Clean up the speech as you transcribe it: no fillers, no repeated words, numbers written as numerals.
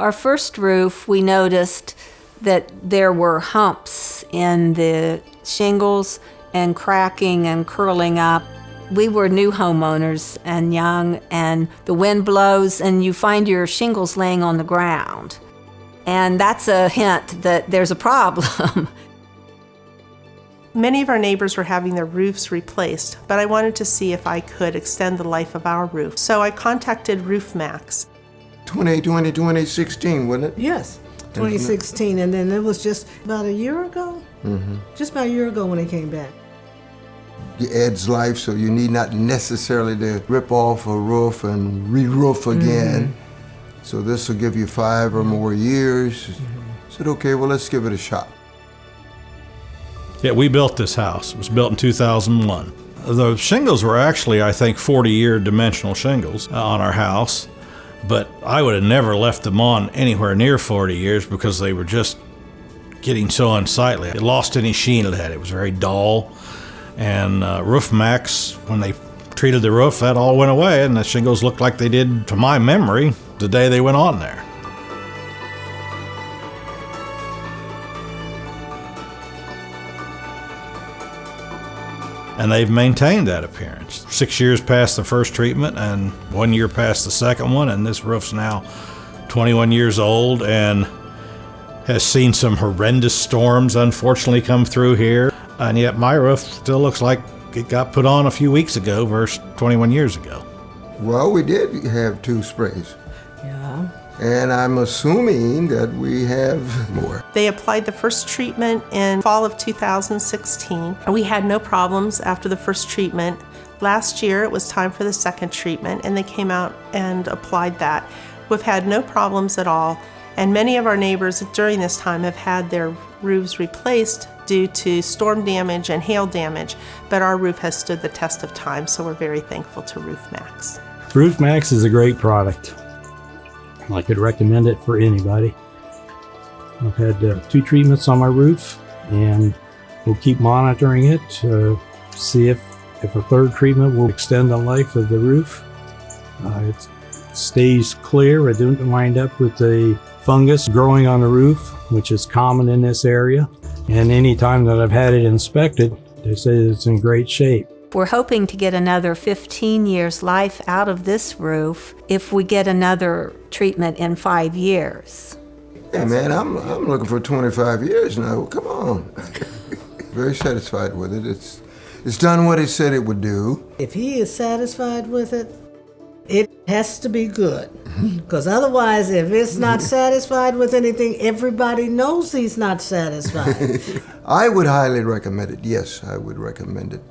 Our first roof, we noticed that there were humps in the shingles and cracking and curling up. We were new homeowners and young, and the wind blows and you find your shingles laying on the ground. And that's a hint that there's a problem. Many of our neighbors were having their roofs replaced, but I wanted to see if I could extend the life of our roof. So I contacted Roof Maxx. 2016, wasn't it? Yes, 2016, and then it was just about a year ago? Mm-hmm. Just about a year ago when they came back. It adds life, so you need not necessarily to rip off a roof and re-roof again. Mm-hmm. So this will give you 5 or more years. Mm-hmm. I said, okay, well, let's give it a shot. Yeah, we built this house. It was built in 2001. The shingles were actually, I think, 40-year dimensional shingles on our house, but I would have never left them on anywhere near 40 years because they were just getting so unsightly. It lost any sheen it had. It was very dull. And Roof Maxx, when they treated the roof, that all went away, and the shingles looked like they did, to my memory, the day they went on there. And they've maintained that appearance. 6 years past the first treatment and 1 year past the second one, and this roof's now 21 years old and has seen some horrendous storms, unfortunately, come through here. And yet my roof still looks like it got put on a few weeks ago versus 21 years ago. Well, we did have 2 sprays. Yeah. And I'm assuming that we have more. They applied the first treatment in fall of 2016. We had no problems after the first treatment. Last year, it was time for the second treatment, and they came out and applied that. We've had no problems at all, and many of our neighbors during this time have had their roofs replaced due to storm damage and hail damage, but our roof has stood the test of time, so we're very thankful to Roof Maxx. Roof Maxx is a great product. I could recommend it for anybody. I've had 2 treatments on my roof, and we'll keep monitoring it to see if a 3rd treatment will extend the life of the roof. It stays clear. I don't wind up with the fungus growing on the roof, which is common in this area. And any time that I've had it inspected, they say it's in great shape. We're hoping to get another 15 years life out of this roof if we get another treatment in 5 years. Hey man, I'm looking for 25 years now. Come on. Very satisfied with it. It's done what it said it would do. If he is satisfied with it, it has to be good. Because otherwise, if it's not satisfied with anything, everybody knows he's not satisfied. I would highly recommend it. Yes, I would recommend it.